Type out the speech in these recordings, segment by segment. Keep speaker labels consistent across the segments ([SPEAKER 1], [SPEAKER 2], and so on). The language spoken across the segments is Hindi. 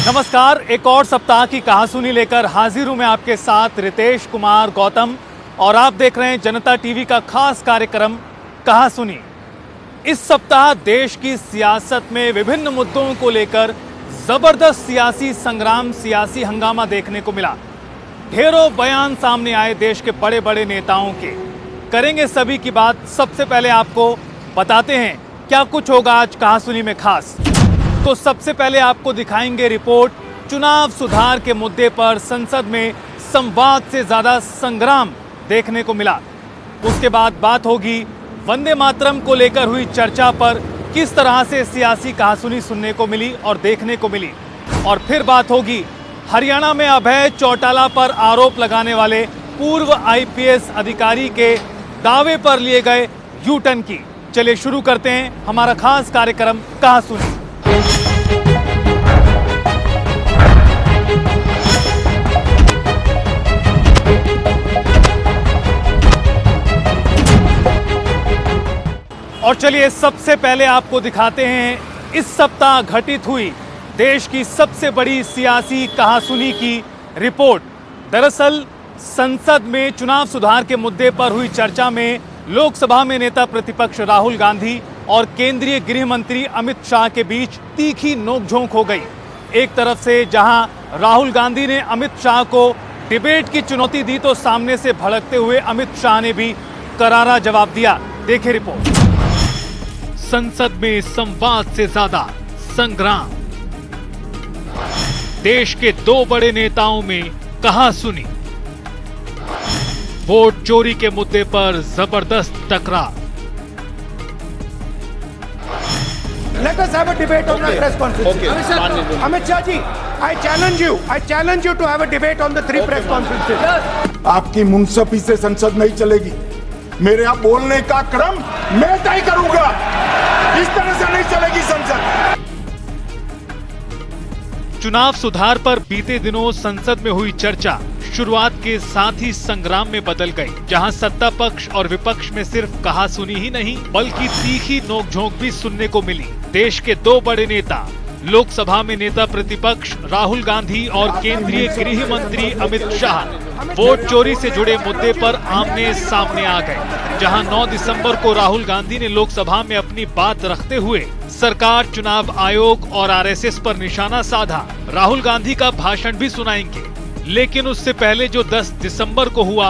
[SPEAKER 1] नमस्कार, एक और सप्ताह की कहासुनी लेकर हाजिर हूं मैं आपके साथ रितेश कुमार गौतम और आप देख रहे हैं जनता टीवी का खास कार्यक्रम कहासुनी। इस सप्ताह देश की सियासत में विभिन्न मुद्दों को लेकर जबरदस्त सियासी संग्राम, सियासी हंगामा देखने को मिला। ढेरों बयान सामने आए देश के बड़े बड़े नेताओं के। करेंगे सभी की बात। सबसे पहले आपको बताते हैं क्या कुछ होगा आज कहासुनी में खास। तो सबसे पहले आपको दिखाएंगे रिपोर्ट चुनाव सुधार के मुद्दे पर संसद में संवाद से ज्यादा संग्राम देखने को मिला। उसके बाद बात होगी वंदे मातरम को लेकर हुई चर्चा पर किस तरह से सियासी कहासुनी सुनने को मिली और देखने को मिली। और फिर बात होगी हरियाणा में अभय चौटाला पर आरोप लगाने वाले पूर्व आईपीएस अधिकारी के दावे पर लिए गए यू टर्न की। चलिए शुरू करते हैं हमारा खास कार्यक्रम कहासुनी। और चलिए सबसे पहले आपको दिखाते हैं इस सप्ताह घटित हुई देश की सबसे बड़ी सियासी कहासुनी की रिपोर्ट। दरअसल संसद में चुनाव सुधार के मुद्दे पर हुई चर्चा में लोकसभा में नेता प्रतिपक्ष राहुल गांधी और केंद्रीय गृह मंत्री अमित शाह के बीच तीखी नोकझोंक हो गई। एक तरफ से जहां राहुल गांधी ने अमित शाह को डिबेट की चुनौती दी तो सामने से भड़कते हुए अमित शाह ने भी करारा जवाब दिया। देखिए रिपोर्ट। संसद में संवाद से ज्यादा संग्राम, देश के दो बड़े नेताओं में कहासुनी। वोट चोरी के मुद्दे पर जबरदस्त टकराव।
[SPEAKER 2] Let us have a debate on the press conference.
[SPEAKER 3] Okay.
[SPEAKER 2] Amit Shah ji, I challenge you to have a debate on the three press conferences.
[SPEAKER 3] आपकी मुंसफी से संसद नहीं चलेगी। मेरे यहाँ बोलने का क्रम मैं तय करूंगा। इस तरह से नहीं चलेगी संसद।
[SPEAKER 1] चुनाव सुधार पर बीते दिनों संसद में हुई चर्चा शुरुआत के साथ ही संग्राम में बदल गई, जहां सत्ता पक्ष और विपक्ष में सिर्फ कहासुनी ही नहीं बल्कि तीखी नोकझोंक भी सुनने को मिली। देश के दो बड़े नेता, लोकसभा में नेता प्रतिपक्ष राहुल गांधी और केंद्रीय गृह मंत्री अमित शाह वोट चोरी से जुड़े मुद्दे पर आमने सामने आ गए। जहां 9 दिसंबर को राहुल गांधी ने लोकसभा में अपनी बात रखते हुए सरकार, चुनाव आयोग और आरएसएस पर निशाना साधा। राहुल गांधी का भाषण भी सुनाएंगे, लेकिन उससे पहले जो 10 दिसंबर को हुआ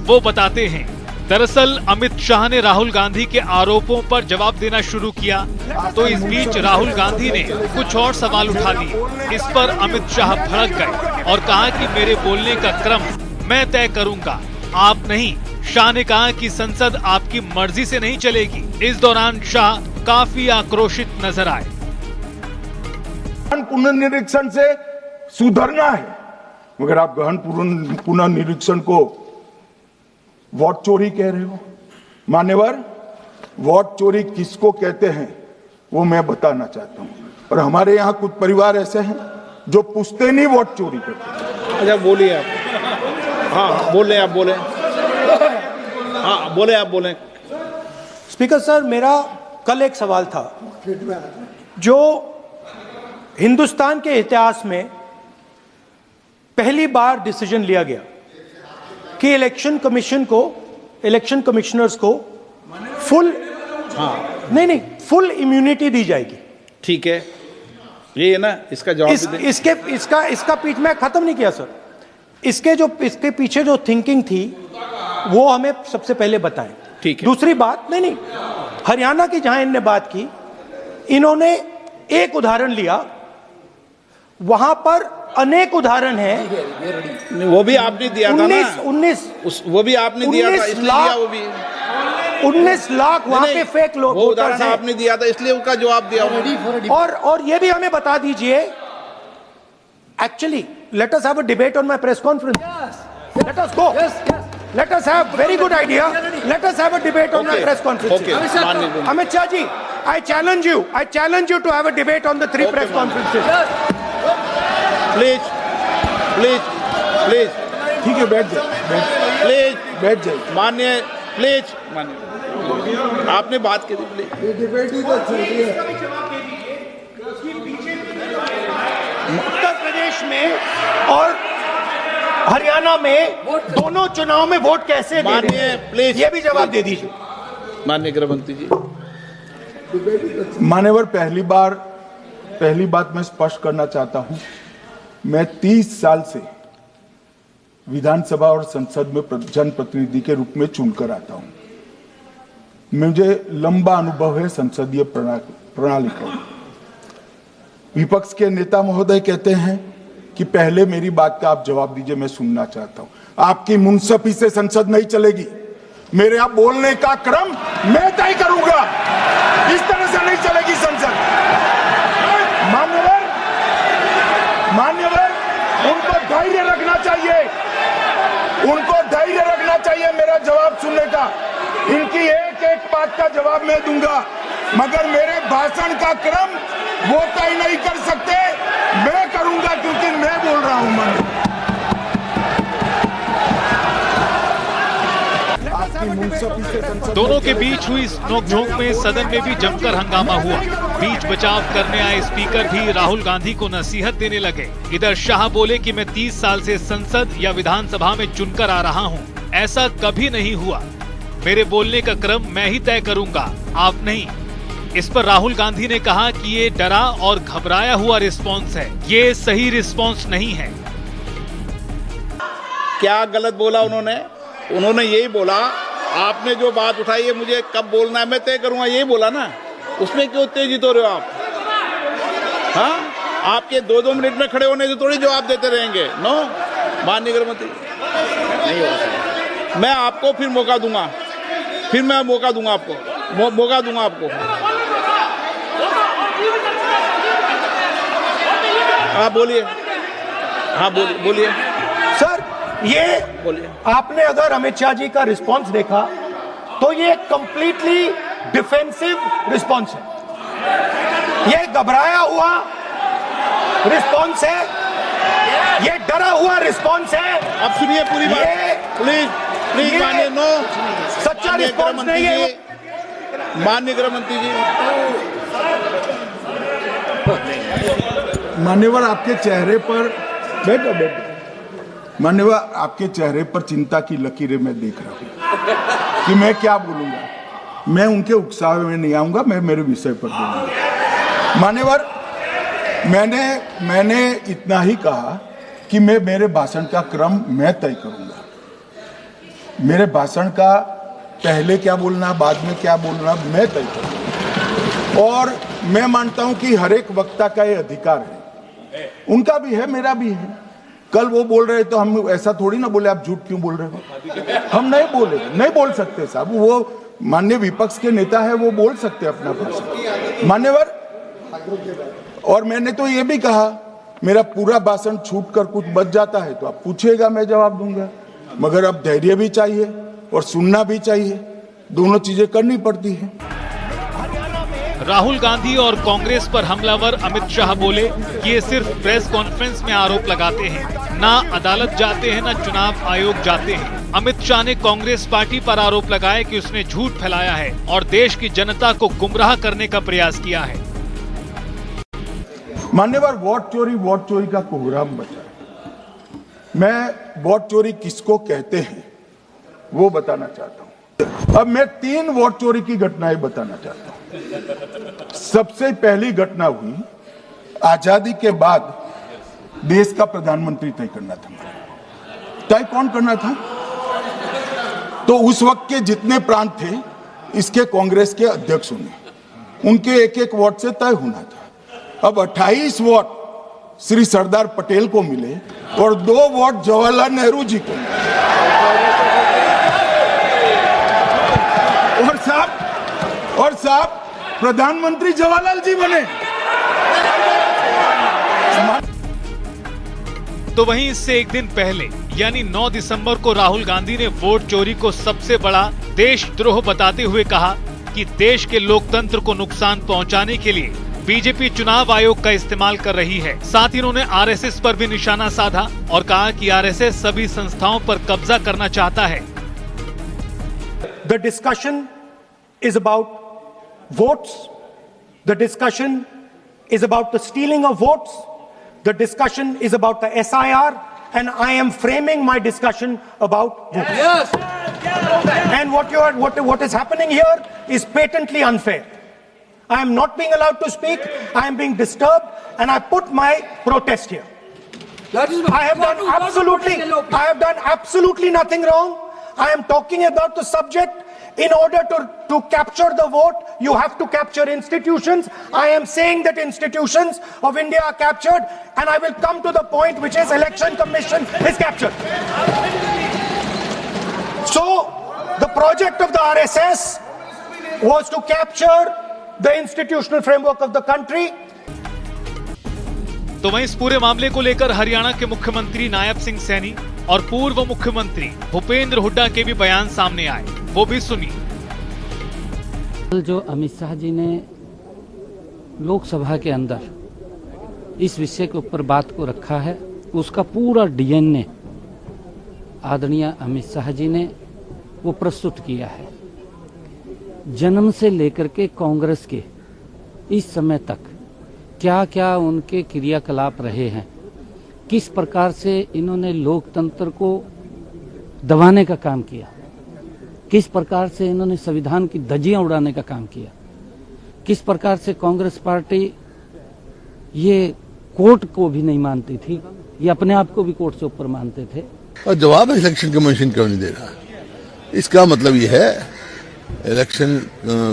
[SPEAKER 1] वो बताते हैं। दरअसल अमित शाह ने राहुल गांधी के आरोपों पर जवाब देना शुरू किया तो इस बीच राहुल गांधी ने कुछ और सवाल उठा लिए। इस पर अमित शाह भड़क गए और कहा कि मेरे बोलने का क्रम मैं तय करूंगा, आप नहीं। शाह ने कहा कि संसद आपकी मर्जी से नहीं चलेगी। इस दौरान शाह काफी आक्रोशित नजर आए।
[SPEAKER 3] पुनर्निरीक्षण से सुधरना है, मगर आप गहन पुनर्निरीक्षण को वोट चोरी कह रहे हो। मान्यवर, वोट चोरी किसको कहते हैं वो मैं बताना चाहता हूं। और हमारे यहाँ कुछ परिवार ऐसे हैं जो पूछते नहीं वोट चोरी करते।
[SPEAKER 4] अच्छा बोलिए आप। हाँ बोले आप बोले। हाँ बोले आप बोले।
[SPEAKER 2] स्पीकर सर, मेरा कल एक सवाल था जो हिंदुस्तान के इतिहास में पहली बार डिसीजन लिया गया कि इलेक्शन कमिश्नर्स को फुल फुल इम्यूनिटी दी जाएगी।
[SPEAKER 4] ठीक है, ये है ना, इसका जवाब
[SPEAKER 2] इसका पीछ मैं खत्म नहीं किया सर। इसके पीछे जो थिंकिंग थी वो हमें सबसे पहले बताएं।
[SPEAKER 4] ठीक है।
[SPEAKER 2] दूसरी बात, नहीं हरियाणा की जहां इन्होंने बात की, इन्होंने एक उदाहरण लिया, वहां पर अनेक उदाहरण हैं।
[SPEAKER 4] वो भी आपने दिया था ना।
[SPEAKER 2] 19
[SPEAKER 4] वो भी आपने दिया था, इसलिए दिया वो भी।
[SPEAKER 2] 19 लाख वहां पे फेक लोग,
[SPEAKER 4] वो उदाहरण आपने दिया था, इसलिए उसका जवाब दिया।
[SPEAKER 2] और ये भी हमें बता दीजिए, actually let us have a debate on my press conference. Let us go. Let us have very good idea. Let us have a debate on the press conference.
[SPEAKER 4] Okay.
[SPEAKER 2] Amit Shah ji, I challenge you to have a debate on the three press conferences.
[SPEAKER 4] Please.
[SPEAKER 3] ठीक है, बैठ जाए।
[SPEAKER 4] प्लीज
[SPEAKER 3] बैठ जाए।
[SPEAKER 4] मान्य, प्लीज मान्य, आपने बात की थी, प्लीज।
[SPEAKER 3] डिबेट ही तो चल रही है।
[SPEAKER 2] प्रदेश में और हरियाणा में दोनों चुनाव में वोट कैसे दे रहे हैं?
[SPEAKER 4] प्लीज
[SPEAKER 2] ये भी जवाब दे दीजिए।
[SPEAKER 4] माननीय गृह मंत्री जी।
[SPEAKER 3] मान्यवर, पहली बात मैं स्पष्ट करना चाहता हूं, मैं 30 साल से विधानसभा और संसद में जनप्रतिनिधि के रूप में चुनकर आता हूं। मुझे लंबा अनुभव है संसदीय प्रणाली का। विपक्ष के नेता महोदय कहते हैं कि पहले मेरी बात का आप जवाब दीजिए, मैं सुनना चाहता हूं। आपकी मुनसफी से संसद नहीं चलेगी। मेरे आप बोलने का क्रम मैं तय करूंगा। इस तरह से नहीं चलेगी संसद। मान्यवर, उनको धैर्य रखना चाहिए, उनको धैर्य रखना चाहिए मेरा जवाब सुनने का। इनकी एक एक बात का जवाब मैं दूंगा, मगर मेरे भाषण का क्रम वो तय नहीं कर सकते, मैं करूंगा, क्योंकि मैं बोल रहा हूं। मान्यवर,
[SPEAKER 1] दोनों के बीच हुई इस नोकझोंक में सदन में भी जमकर हंगामा हुआ। बीच बचाव करने आए स्पीकर भी राहुल गांधी को नसीहत देने लगे। इधर शाह बोले कि मैं 30 साल से संसद या विधानसभा में चुनकर आ रहा हूं, ऐसा कभी नहीं हुआ। मेरे बोलने का क्रम मैं ही तय करूंगा, आप नहीं। इस पर राहुल गांधी ने कहा कि ये डरा और घबराया हुआ रिस्पॉन्स है, ये सही रिस्पॉन्स नहीं है।
[SPEAKER 4] क्या गलत बोला उन्होंने? उन्होंने यही बोला, आपने जो बात उठाई है मुझे कब बोलना है मैं तय करूंगा, यही बोला ना। उसमें क्यों उत्तेजित हो रहे हो आप? हाँ, आपके 2-2 मिनट में खड़े होने से थोड़ी जवाब देते रहेंगे। नो, माननीय गृह मंत्री, नहीं हो सकता। मैं आपको फिर मौका दूंगा, आपको मौका दूंगा आपको। हाँ बोलिए, बोलिए
[SPEAKER 2] सर, ये
[SPEAKER 4] बोलिए।
[SPEAKER 2] आपने अगर अमित शाह जी का रिस्पॉन्स देखा तो ये कंप्लीटली डिफेंसिव रिस्पॉन्स है। ये घबराया हुआ रिस्पॉन्स है, ये डरा हुआ रिस्पॉन्स है।
[SPEAKER 4] अब सुनिए पूरी बात, प्लीज मानिए। नो,
[SPEAKER 2] सच्चा रिस्पॉन्स नहीं है।
[SPEAKER 4] माननीय गृह मंत्री जी,
[SPEAKER 3] मान्यवर, आपके चेहरे पर बैठो। मान्यवर, आपके चेहरे पर चिंता की लकीरें मैं देख रहा हूं कि मैं क्या बोलूंगा। मैं उनके उकसावे में नहीं आऊंगा, मैं मेरे विषय पर बोलूंगा। मान्यवर, मैंने इतना ही कहा कि मेरे भाषण का क्रम मैं तय करूंगा। मेरे भाषण का पहले क्या बोलना, बाद में क्या बोलना, मैं तय करूंगा। और मैं मानता हूं कि हर एक वक्ता का ये अधिकार है, उनका भी है, मेरा भी है। कल वो बोल रहे तो हम ऐसा थोड़ी ना बोले आप झूठ क्यों बोल रहे हो। हम नहीं बोल सकते साहब, वो माननीय विपक्ष के नेता है, वो बोल सकते अपना भाषण। मान्यवर, और मैंने तो ये भी कहा, मेरा पूरा भाषण छूट कर कुछ बच जाता है तो आप पूछिएगा, मैं जवाब दूंगा। मगर अब धैर्य भी चाहिए और सुनना भी चाहिए, दोनों चीजें करनी पड़ती है।
[SPEAKER 1] राहुल गांधी और कांग्रेस पर हमलावर अमित शाह बोले कि ये सिर्फ प्रेस कॉन्फ्रेंस में आरोप लगाते हैं, ना अदालत जाते हैं, ना चुनाव आयोग जाते हैं। अमित शाह ने कांग्रेस पार्टी पर आरोप लगाया कि उसने झूठ फैलाया है और देश की जनता को गुमराह करने का प्रयास किया है।
[SPEAKER 3] मान्यवर, वोट चोरी का कोहराम बचा है। मैं वोट चोरी किसको कहते हैं वो बताना चाहता हूं। अब मैं 3 वोट चोरी की घटनाएं बताना चाहता हूं। सबसे पहली घटना हुई आजादी के बाद, देश का प्रधानमंत्री तय करना था। तय कौन करना था? तो उस वक्त के जितने प्रांत थे, इसके कांग्रेस के अध्यक्षों ने, उनके एक वोट से तय होना था। अब 28 वोट श्री सरदार पटेल को मिले और 2 वोट जवाहरलाल नेहरू जी को मिले। और साहब प्रधानमंत्री जवाहरलाल जी बने।
[SPEAKER 1] तो वहीं इससे एक दिन पहले यानी 9 दिसंबर को राहुल गांधी ने वोट चोरी को सबसे बड़ा देशद्रोह बताते हुए कहा कि देश के लोकतंत्र को नुकसान पहुंचाने के लिए बीजेपी चुनाव आयोग का इस्तेमाल कर रही है। साथ ही उन्होंने आरएसएस पर भी निशाना साधा और कहा कि आरएसएस सभी संस्थाओं पर कब्जा करना चाहता है।
[SPEAKER 2] The discussion is about votes. The discussion is about the stealing of votes. The discussion is about the SIR, and I am framing my discussion about votes.
[SPEAKER 5] Yes.
[SPEAKER 2] And what is happening here is patently unfair. I am not being allowed to speak. I am being disturbed, and I put my protest here. I have done absolutely nothing wrong. I am talking about the subject. In order to capture the vote, you have to capture institutions. I am saying that institutions of India are captured, and I will come to the point, which is Election Commission is captured. So, the project of the RSS was to capture the institutional framework of the country.
[SPEAKER 1] तो वहीं इस पूरे मामले को लेकर हरियाणा के मुख्यमंत्री नायब सिंह सैनी और पूर्व मुख्यमंत्री भूपेंद्र हुड्डा के भी बयान सामने आए, वो भी सुनिए।
[SPEAKER 6] जो अमित शाह जी ने लोकसभा के अंदर इस विषय के ऊपर बात को रखा है, उसका पूरा डीएनए आदरणीय अमित शाह जी ने वो प्रस्तुत किया है। जन्म से लेकर के कांग्रेस के इस समय तक क्या क्या उनके क्रियाकलाप रहे हैं, किस प्रकार से इन्होंने लोकतंत्र को दबाने का काम किया, किस प्रकार से इन्होंने संविधान की धज्जियां उड़ाने का काम किया, किस प्रकार से कांग्रेस पार्टी ये कोर्ट को भी नहीं मानती थी, ये अपने आप को भी कोर्ट से ऊपर मानते थे।
[SPEAKER 7] और जवाब इलेक्शन कमीशन क्यों नहीं दे रहा? इसका मतलब ये है इलेक्शन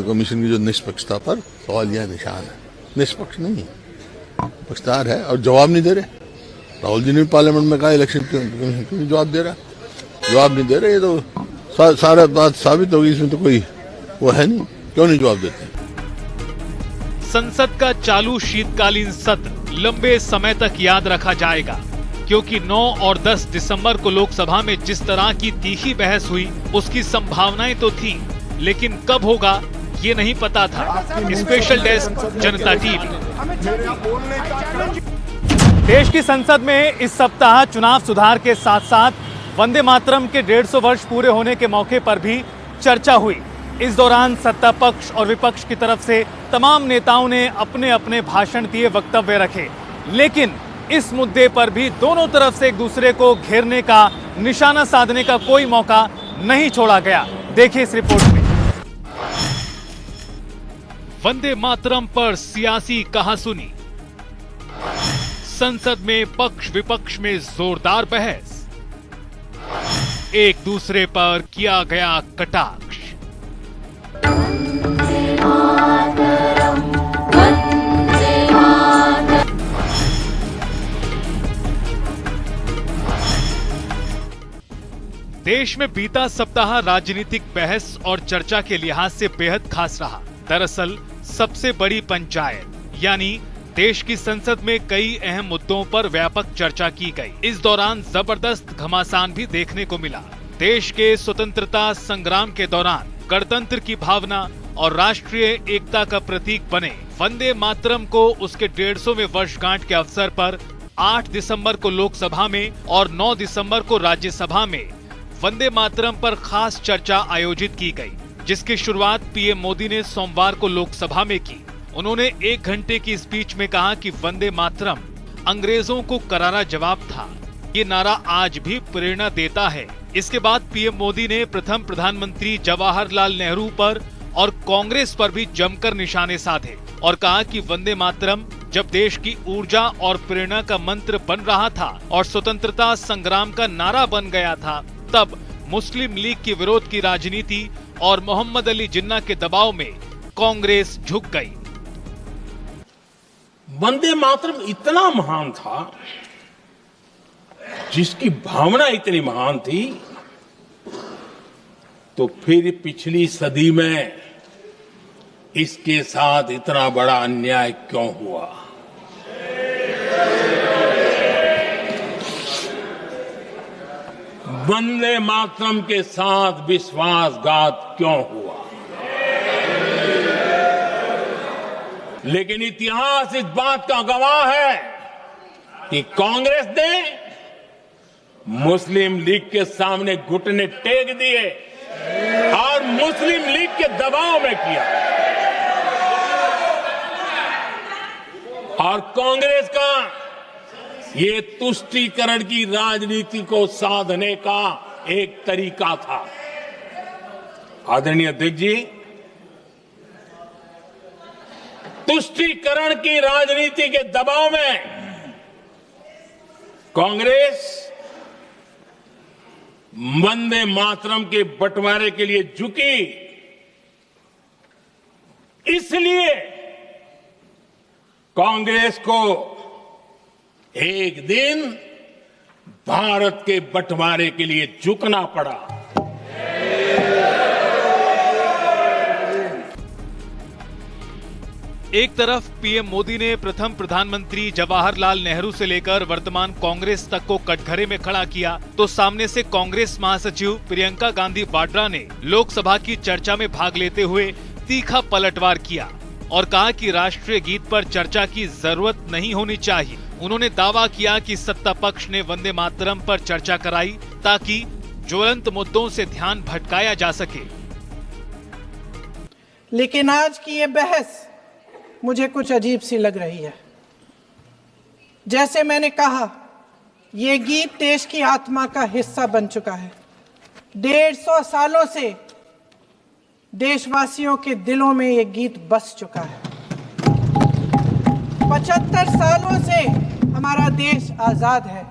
[SPEAKER 7] कमीशन की जो निष्पक्षता पर सवाल यह निशान है। निष्पक्ष नहीं, पक्षकार है और जवाब नहीं दे रहे। राहुल जी ने पार्लियामेंट में कहा इलेक्शन कमीशन क्यों जवाब दे रहा? जवाब नहीं दे रहे, ये तो सारा बात साबित होगी, इसमें तो कोई वो है नहीं, क्यों नहीं जवाब देते?
[SPEAKER 1] संसद का चालू शीतकालीन सत्र लंबे समय तक याद रखा जाएगा, क्योंकि 9 और 10 दिसंबर को लोकसभा में जिस तरह की तीखी बहस हुई उसकी संभावनाएं तो थी, लेकिन कब होगा ये नहीं पता था। स्पेशल डेस्क, जनता टीवी। देश की संसद में इस सप्ताह चुनाव सुधार के साथ साथ वंदे मातरम के 150 वर्ष पूरे होने के मौके पर भी चर्चा हुई। इस दौरान सत्ता पक्ष और विपक्ष की तरफ से तमाम नेताओं ने अपने अपने भाषण दिए, वक्तव्य रखे, लेकिन इस मुद्दे पर भी दोनों तरफ से एक दूसरे को घेरने का, निशाना साधने का कोई मौका नहीं छोड़ा गया। देखिए इस रिपोर्ट में। वंदे मातरम पर सियासी कहासुनी, संसद में पक्ष विपक्ष में जोरदार बहस, एक दूसरे पर किया गया कटाक्ष। देश में बीता सप्ताह राजनीतिक बहस और चर्चा के लिहाज से बेहद खास रहा। दरअसल सबसे बड़ी पंचायत यानी देश की संसद में कई अहम मुद्दों पर व्यापक चर्चा की गई। इस दौरान जबरदस्त घमासान भी देखने को मिला। देश के स्वतंत्रता संग्राम के दौरान गणतंत्र की भावना और राष्ट्रीय एकता का प्रतीक बने वंदे मातरम को उसके 150वें वर्षगांठ के अवसर पर 8 दिसंबर को लोकसभा में और 9 दिसंबर को राज्यसभा में वंदे मातरम पर खास चर्चा आयोजित की गई, जिसकी शुरुआत पीएम मोदी ने सोमवार को लोकसभा में की। उन्होंने 1 घंटे की स्पीच में कहा कि वंदे मातरम अंग्रेजों को करारा जवाब था। ये नारा आज भी प्रेरणा देता है। इसके बाद पीएम मोदी ने प्रथम प्रधानमंत्री जवाहरलाल नेहरू पर और कांग्रेस पर भी जमकर निशाने साधे और कहा कि वंदे मातरम जब देश की ऊर्जा और प्रेरणा का मंत्र बन रहा था और स्वतंत्रता संग्राम का नारा बन गया था, तब मुस्लिम लीग के विरोध की राजनीति और मोहम्मद अली जिन्ना के दबाव में कांग्रेस झुक गई।
[SPEAKER 5] वंदे मातरम इतना महान था, जिसकी भावना इतनी महान थी, तो फिर पिछली सदी में इसके साथ इतना बड़ा अन्याय क्यों हुआ? वंदे मातरम के साथ विश्वासघात क्यों हुआ? लेकिन इतिहास इस बात का गवाह है कि कांग्रेस ने मुस्लिम लीग के सामने घुटने टेक दिए और मुस्लिम लीग के दबाव में किया, और कांग्रेस का ये तुष्टीकरण की राजनीति को साधने का एक तरीका था। आदरणीय अध्यक्ष जी, तुष्टीकरण की राजनीति के दबाव में कांग्रेस वंदे मातरम के बंटवारे के लिए झुकी। इसलिए कांग्रेस को एक दिन भारत के बंटवारे के लिए झुकना पड़ा।
[SPEAKER 1] एक तरफ पीएम मोदी ने प्रथम प्रधानमंत्री जवाहरलाल नेहरू से लेकर वर्तमान कांग्रेस तक को कटघरे में खड़ा किया, तो सामने से कांग्रेस महासचिव प्रियंका गांधी वाड्रा ने लोकसभा की चर्चा में भाग लेते हुए तीखा पलटवार किया और कहा कि राष्ट्रीय गीत पर चर्चा की जरूरत नहीं होनी चाहिए। उन्होंने दावा किया कि सत्ता पक्ष ने वंदे मातरम पर चर्चा कराई ताकि ज्वलंत मुद्दों से ध्यान भटकाया जा सके।
[SPEAKER 8] लेकिन आज की ये बहस मुझे कुछ अजीब सी लग रही है। जैसे मैंने कहा, ये गीत देश की आत्मा का हिस्सा बन चुका है। 150 सालों से देशवासियों के दिलों में ये गीत बस चुका है। 75 सालों से हमारा देश आजाद है,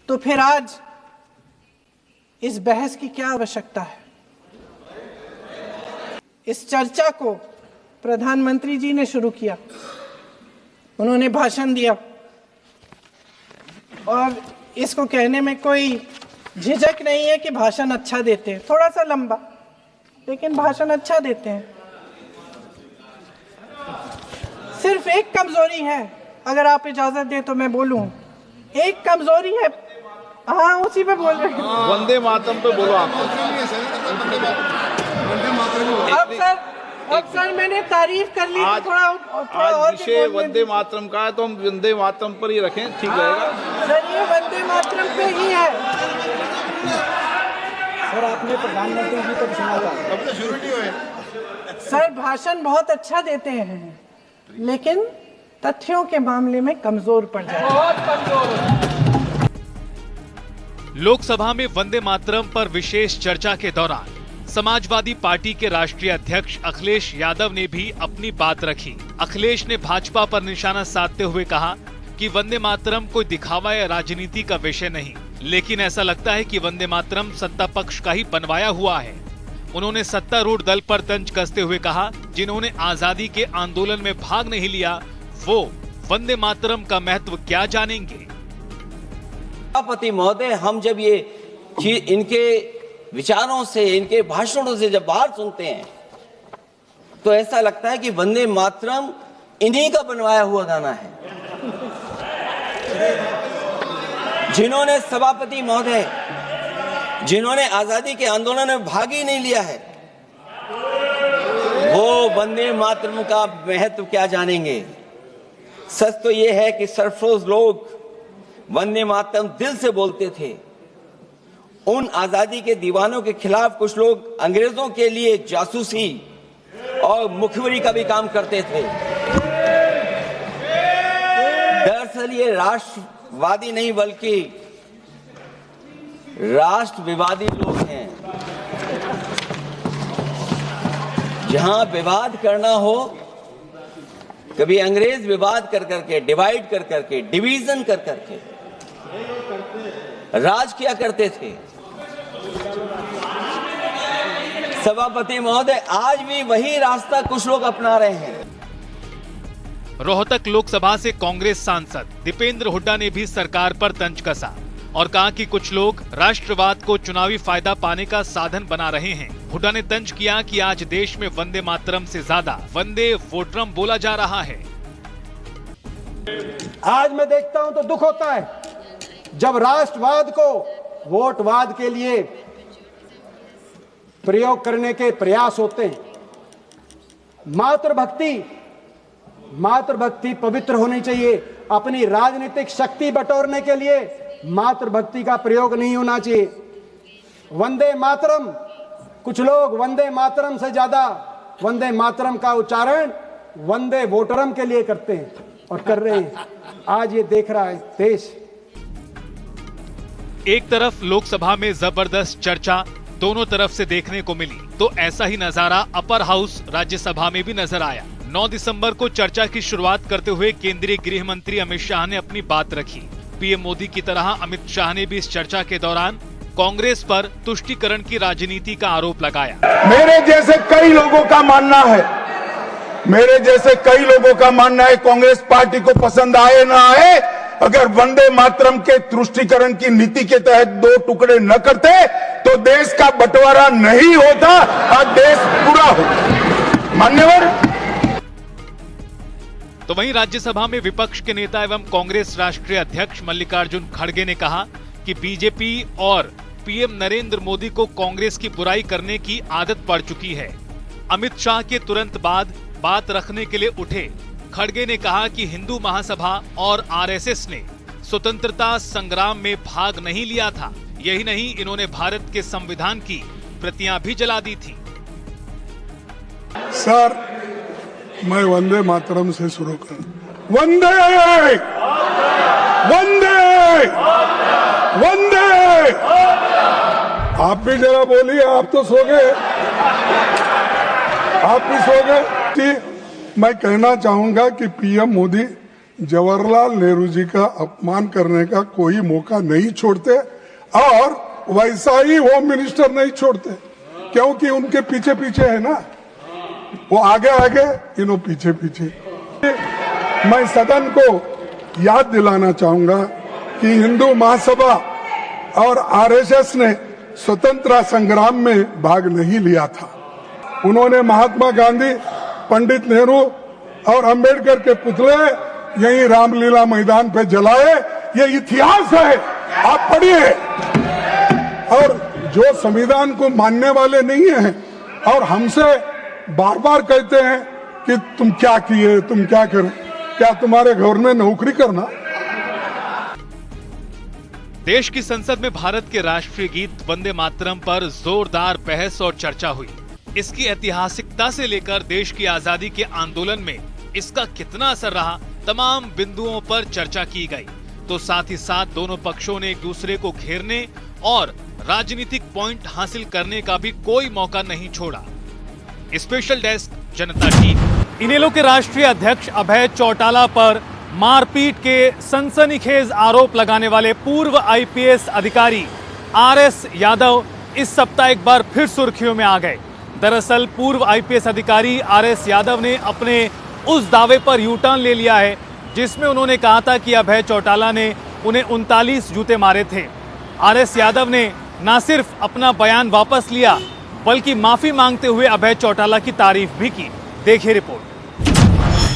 [SPEAKER 8] तो फिर आज इस बहस की क्या आवश्यकता है? इस चर्चा को प्रधानमंत्री जी ने शुरू किया, उन्होंने भाषण दिया और इसको कहने में कोई झिझक नहीं है कि भाषण अच्छा देते हैं, थोड़ा सा लंबा लेकिन भाषण अच्छा देते हैं। सिर्फ एक कमजोरी है, अगर आप इजाजत दें तो मैं बोलूं, एक कमजोरी है। हाँ, उसी पे बोल रहे हैं,
[SPEAKER 4] वंदे मातरम पे बोलो आप।
[SPEAKER 8] अब सर मैंने तारीफ कर ली,
[SPEAKER 4] आज
[SPEAKER 8] थोड़ा
[SPEAKER 4] आज विषय वंदे मातरम का है तो हम वंदे मातरम पर ही रखें, ठीक रहेगा
[SPEAKER 8] सर। ये वंदे मातरम पे ही है सर। आपने प्रधानमंत्री जी को सुना था सर, भाषण बहुत अच्छा देते हैं लेकिन तथ्यों के मामले में कमजोर पड़ जाते हैं, बहुत कमजोर।
[SPEAKER 1] लोकसभा में वंदे मातरम पर विशेष चर्चा के दौरान समाजवादी पार्टी के राष्ट्रीय अध्यक्ष अखिलेश यादव ने भी अपनी बात रखी। अखिलेश ने भाजपा पर निशाना साधते हुए कहा कि वंदे मातरम कोई दिखावा या राजनीति का विषय नहीं, लेकिन ऐसा लगता है कि वंदे मातरम सत्ता पक्ष का ही बनवाया हुआ है। उन्होंने सत्तारूढ़ दल पर तंज कसते हुए कहा, जिन्होंने आजादी के आंदोलन में भाग नहीं लिया वो वंदे मातरम का महत्व क्या जानेंगे।
[SPEAKER 9] सभापति महोदय, हम जब ये चीज इनके विचारों से, इनके भाषणों से जब बाहर सुनते हैं तो ऐसा लगता है कि वंदे मातरम इन्हीं का बनवाया हुआ गाना है। जिन्होंने सभापति महोदय, जिन्होंने आजादी के आंदोलन में भाग ही नहीं लिया है, वो वंदे मातरम का महत्व क्या जानेंगे। सच तो ये है कि सरफरोश लोग वंदे मातरम दिल से बोलते थे। उन आजादी के दीवानों के खिलाफ कुछ लोग अंग्रेजों के लिए जासूसी और मुखबिरी का भी काम करते थे। दरअसल ये राष्ट्रवादी नहीं बल्कि राष्ट्र विवादी लोग हैं। जहां विवाद करना हो, कभी अंग्रेज विवाद कर करके, डिवाइड कर करके, डिवीजन कर करके राज किया करते थे। सभापति महोदय, आज भी वही रास्ता कुछ लोग अपना रहे हैं।
[SPEAKER 1] रोहतक लोकसभा से कांग्रेस सांसद दीपेंद्र हुड्डा ने भी सरकार पर तंज कसा और कहा कि कुछ लोग राष्ट्रवाद को चुनावी फायदा पाने का साधन बना रहे हैं। हुड्डा ने तंज किया कि आज देश में वंदे मातरम से ज्यादा वंदे वोटरम बोला जा रहा है।
[SPEAKER 10] आज मैं देखता हूं तो दुख होता है जब राष्ट्रवाद को वोटवाद के लिए प्रयोग करने के प्रयास होते हैं। मातृभक्ति पवित्र होनी चाहिए। अपनी राजनीतिक शक्ति बटोरने के लिए मातृभक्ति का प्रयोग नहीं होना चाहिए। वंदे मातरम, कुछ लोग वंदे मातरम से ज्यादा वंदे मातरम का उच्चारण वंदे वोटरम के लिए करते हैं। और कर रहे हैं। आज ये देख रहा है देश।
[SPEAKER 1] एक तरफ लोकसभा में जबरदस्त चर्चा दोनों तरफ से देखने को मिली, तो ऐसा ही नजारा अपर हाउस राज्यसभा में भी नजर आया। 9 दिसंबर को चर्चा की शुरुआत करते हुए केंद्रीय गृह मंत्री अमित शाह ने अपनी बात रखी। पीएम मोदी की तरह अमित शाह ने भी इस चर्चा के दौरान कांग्रेस पर तुष्टीकरण की राजनीति का आरोप लगाया।
[SPEAKER 3] मेरे जैसे कई लोगों का मानना है कांग्रेस पार्टी को पसंद आए ना आए, अगर वंदे मातरम के तुष्टीकरण की नीति के तहत 2 टुकड़े न करते तो देश का बंटवारा नहीं होता और देश पूरा होता। मान्यवर।
[SPEAKER 1] तो वहीं राज्यसभा में विपक्ष के नेता एवं कांग्रेस राष्ट्रीय अध्यक्ष मल्लिकार्जुन खड़गे ने कहा कि बीजेपी और पीएम नरेंद्र मोदी को कांग्रेस की बुराई करने की आदत पड़ चुकी है। अमित शाह के तुरंत बाद बात रखने के लिए उठे खड़गे ने कहा कि हिंदू महासभा और आरएसएस ने स्वतंत्रता संग्राम में भाग नहीं लिया था। यही नहीं, इन्होंने भारत के संविधान की प्रतियां भी जला दी थी।
[SPEAKER 11] सर, मैं वंदे मातरम से शुरू करूं। वंदे वंदे वंदे। आप भी जरा बोलिए, आप तो सो गए, आप भी सो गए। मैं कहना चाहूंगा कि पीएम मोदी जवाहरलाल नेहरू जी का अपमान करने का कोई मौका नहीं छोड़ते और वैसा ही होम मिनिस्टर नहीं छोड़ते, क्योंकि उनके पीछे पीछे है ना, वो आगे आगे, इन्हों पीछे पीछे। मैं सदन को याद दिलाना चाहूंगा कि हिंदू महासभा और आरएसएस ने स्वतंत्रता संग्राम में भाग नहीं लिया था। उन्होंने महात्मा गांधी, पंडित नेहरू और अंबेडकर के पुतले यही रामलीला मैदान पे जलाए। ये इतिहास है, आप पढ़िए। और जो संविधान को मानने वाले नहीं हैं और हमसे बार बार कहते हैं कि तुम क्या किए, तुम क्या करें, क्या तुम्हारे घर में नौकरी करना।
[SPEAKER 1] देश की संसद में भारत के राष्ट्रीय गीत वंदे मातरम पर जोरदार बहस और चर्चा हुई। इसकी ऐतिहासिकता से लेकर देश की आजादी के आंदोलन में इसका कितना असर रहा, तमाम बिंदुओं पर चर्चा की गई। तो साथ ही साथ दोनों पक्षों ने एक दूसरे को घेरने और राजनीतिक पॉइंट हासिल करने का भी कोई मौका नहीं छोड़ा। स्पेशल डेस्क, जनता टीवी। इनेलो के राष्ट्रीय अध्यक्ष अभय चौटाला पर मारपीट के सनसनीखेज आरोप लगाने वाले पूर्व आईपीएस अधिकारी आरएस यादव इस सप्ताह एक बार फिर सुर्खियों में आ गए। दरअसल पूर्व आईपीएस अधिकारी आरएस यादव ने अपने उस दावे पर यू टर्न ले लिया है जिसमें उन्होंने कहा था कि अभय चौटाला ने उन्हें 39 जूते मारे थे। आरएस यादव ने न सिर्फ अपना बयान वापस लिया बल्कि माफी मांगते हुए अभय चौटाला की तारीफ भी की। देखिए रिपोर्ट।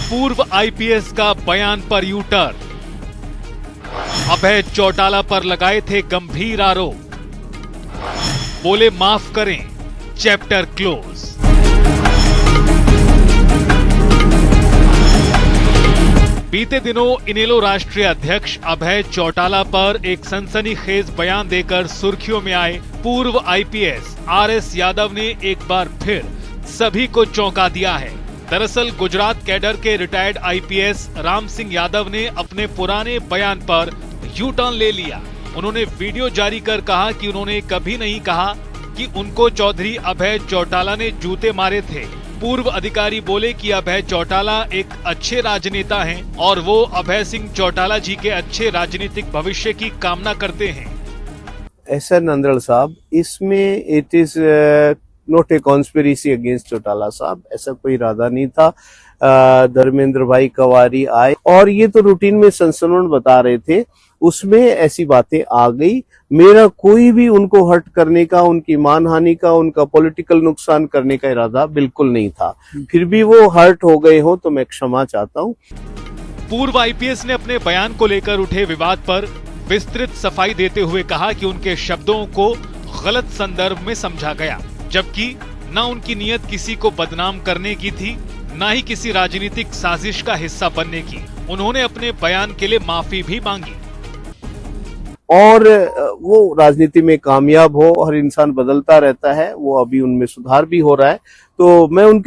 [SPEAKER 1] पूर्व आईपीएस का बयान पर यू टर्न। अभय चौटाला पर लगाए थे गंभीर आरोप, बोले माफ करें, चैप्टर क्लोज। बीते दिनों इनेलो राष्ट्रीय अध्यक्ष अभय चौटाला पर एक सनसनीखेज बयान देकर सुर्खियों में आए पूर्व आईपीएस आरएस यादव ने एक बार फिर सभी को चौंका दिया है। दरअसल गुजरात कैडर के रिटायर्ड आईपीएस राम सिंह यादव ने अपने पुराने बयान पर यू टर्न ले लिया। उन्होंने वीडियो जारी कर कहा कि उन्होंने कभी नहीं कहा कि उनको चौधरी अभय चौटाला ने जूते मारे थे। पूर्व अधिकारी बोले कि अभय चौटाला एक अच्छे राजनेता हैं और वो अभय सिंह चौटाला जी के अच्छे राजनीतिक भविष्य की कामना करते हैं।
[SPEAKER 12] ऐसा नंदल साहब, इसमें it is not a conspiracy against Chautala साहब, ऐसा कोई इरादा नहीं था। धर्मेंद्र भाई कवारी आए और ये तो रूटीन में संसद बता रहे थे, उसमें ऐसी बातें आ गई। मेरा कोई भी उनको हर्ट करने का, उनकी मानहानि का, उनका पॉलिटिकल नुकसान करने का इरादा बिल्कुल नहीं था। फिर भी वो हर्ट हो गए हो तो मैं क्षमा चाहता हूँ।
[SPEAKER 1] पूर्व आईपीएस ने अपने बयान को लेकर उठे विवाद पर विस्तृत सफाई देते हुए कहा कि उनके शब्दों को गलत संदर्भ में समझा गया, जबकि न उनकी नियत किसी को बदनाम करने की थी, न ही किसी राजनीतिक साजिश का हिस्सा बनने की। उन्होंने अपने बयान के लिए माफी भी मांगी।
[SPEAKER 12] और वो राजनीति में कामयाब हो, हर इंसान बदलता रहता है, वो अभी उनमें सुधार भी हो रहा है। तो मैं उनके